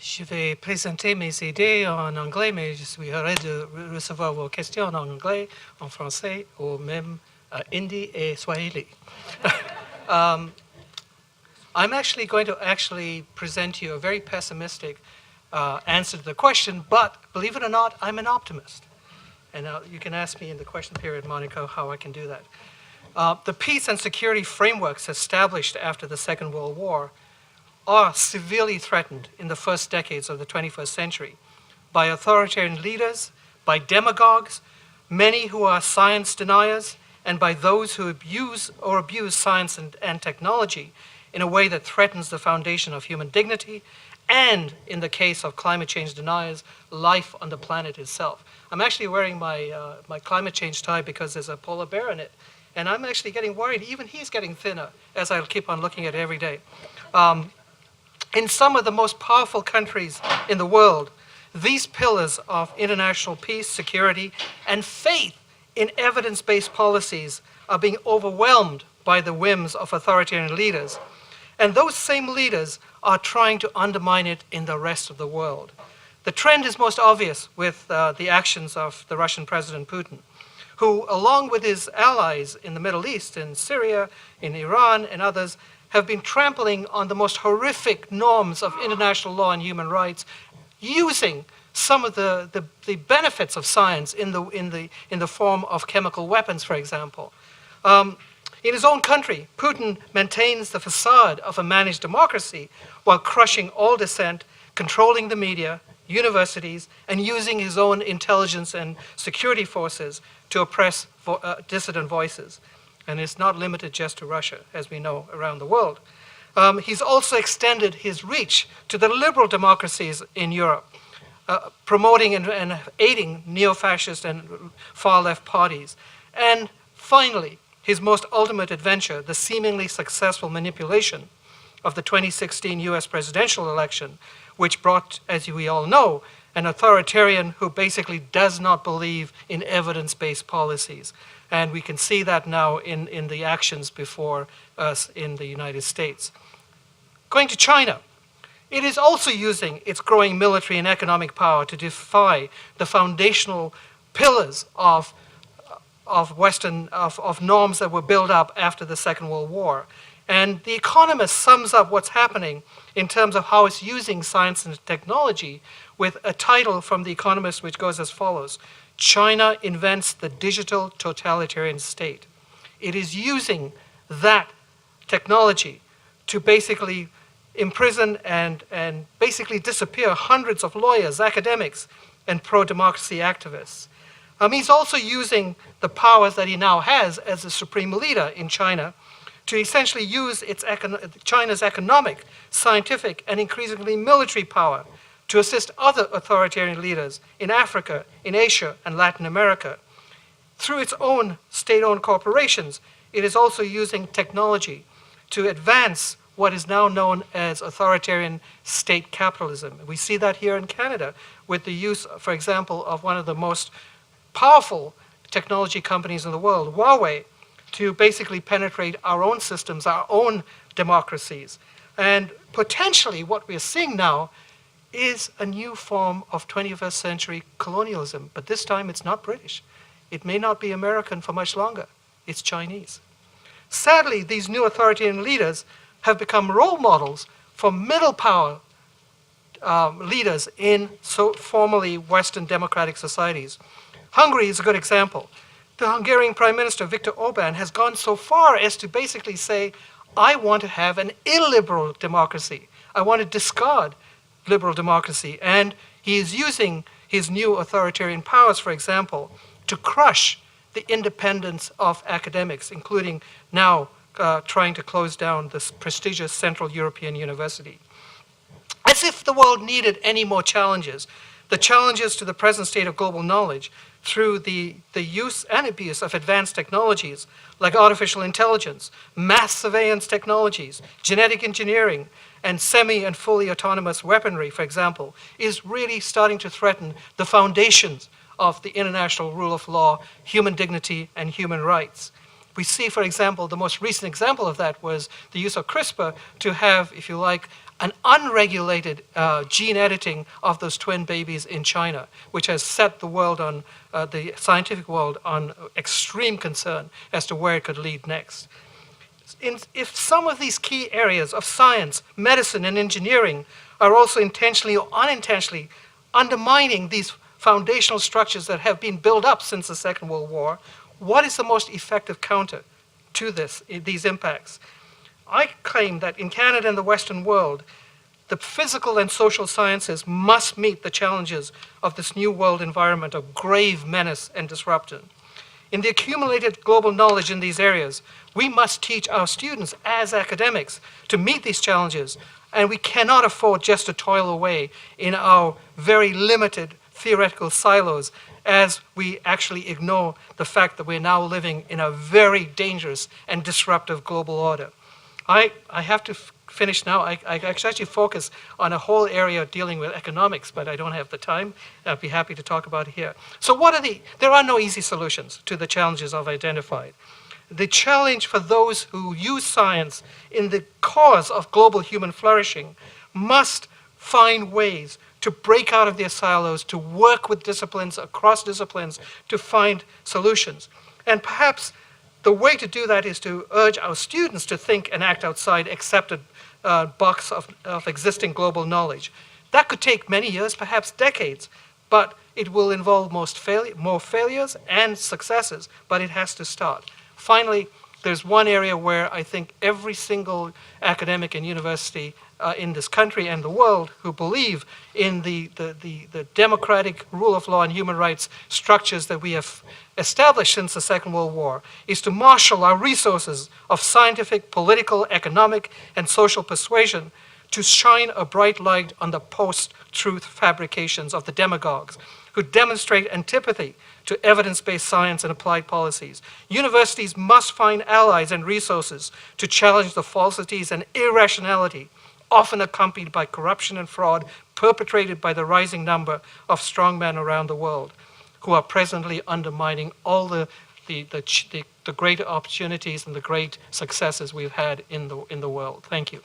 Je vais présenter mes idées en anglais, mais je suis heureux de recevoir vos questions en anglais, en français, ou même hindi et swahili. I'm actually going to present you a very pessimistic answer to the question, but believe it or not, I'm an optimist. And you can ask me in the question period, Monica, how I can do that. The peace and security frameworks established after the Second World War are severely threatened in the first decades of the 21st century by authoritarian leaders, by demagogues, many who are science deniers, and by those who abuse science and technology in a way that threatens the foundation of human dignity, and in the case of climate change deniers, life on the planet itself. I'm actually wearing my climate change tie because there's a polar bear in it, and I'm actually getting worried. Even he's getting thinner as I keep on looking at it every day. In some of the most powerful countries in the world, these pillars of international peace, security, and faith in evidence-based policies are being overwhelmed by the whims of authoritarian leaders. And those same leaders are trying to undermine it in the rest of the world. The trend is most obvious with the actions of the Russian President Putin, who, along with his allies in the Middle East, in Syria, in Iran, and others, have been trampling on the most horrific norms of international law and human rights, using some of the benefits of science in the form of chemical weapons, for example. In his own country, Putin maintains the facade of a managed democracy while crushing all dissent, controlling the media, universities, and using his own intelligence and security forces to oppress dissident voices. And it's not limited just to Russia, as we know, around the world. He's also extended his reach to the liberal democracies in Europe, promoting and aiding neo-fascist and far-left parties. And finally, his most ultimate adventure, the seemingly successful manipulation of the 2016 US presidential election, which brought, as we all know, an authoritarian who basically does not believe in evidence-based policies. And we can see that now in the actions before us in the United States. Going to China, it is also using its growing military and economic power to defy the foundational pillars of norms that were built up after the Second World War. And The Economist sums up what's happening in terms of how it's using science and technology with a title from The Economist which goes as follows: China invents the digital totalitarian state. It is using that technology to basically imprison and basically disappear hundreds of lawyers, academics, and pro-democracy activists. He's also using the powers that he now has as a supreme leader in China to essentially use China's economic, scientific, and increasingly military power to assist other authoritarian leaders in Africa, in Asia, and Latin America. Through its own state-owned corporations, it is also using technology to advance what is now known as authoritarian state capitalism. We see that here in Canada with the use, for example, of one of the most powerful technology companies in the world, Huawei, to basically penetrate our own systems, our own democracies. And potentially what we're seeing now is a new form of 21st century colonialism, but this time it's not British. It may not be American for much longer. It's Chinese. Sadly, these new authoritarian leaders have become role models for middle power leaders in formerly Western democratic societies. Hungary is a good example. The Hungarian Prime Minister, Viktor Orbán, has gone so far as to basically say, I want to have an illiberal democracy. I want to discard liberal democracy. And he is using his new authoritarian powers, for example, to crush the independence of academics, including now trying to close down this prestigious Central European University. As if the world needed any more challenges, the challenges to the present state of global knowledge through the use and abuse of advanced technologies like artificial intelligence, mass surveillance technologies, genetic engineering, and semi and fully autonomous weaponry, for example, is really starting to threaten the foundations of the international rule of law, human dignity, and human rights. We see, for example, the most recent example of that was the use of CRISPR to have, if you like, an unregulated gene editing of those twin babies in China, which has set the world on, the scientific world on extreme concern as to where it could lead next. If some of these key areas of science, medicine, and engineering are also intentionally or unintentionally undermining these foundational structures that have been built up since the Second World War, what is the most effective counter to these impacts? I claim that in Canada and the Western world, the physical and social sciences must meet the challenges of this new world environment of grave menace and disruption. In the accumulated global knowledge in these areas, we must teach our students as academics to meet these challenges, and we cannot afford just to toil away in our very limited theoretical silos as we actually ignore the fact that we're now living in a very dangerous and disruptive global order. I have to finish now. I actually focus on a whole area dealing with economics, but I don't have the time. I'd be happy to talk about it here. So there are no easy solutions to the challenges I've identified. The challenge for those who use science in the cause of global human flourishing must find ways to break out of their silos, to work with disciplines, across disciplines, to find solutions. And perhaps the way to do that is to urge our students to think and act outside accepted box of existing global knowledge. That could take many years, perhaps decades, but it will involve more failures and successes, but it has to start. Finally, there's one area where I think every single academic and university in this country and the world who believe in the democratic rule of law and human rights structures that we have established since the Second World War is to marshal our resources of scientific, political, economic, and social persuasion to shine a bright light on the post-truth fabrications of the demagogues who demonstrate antipathy to evidence-based science and applied policies. Universities must find allies and resources to challenge the falsities and irrationality often accompanied by corruption and fraud perpetrated by the rising number of strongmen around the world who are presently undermining all the great opportunities and the great successes we've had in the world. Thank you.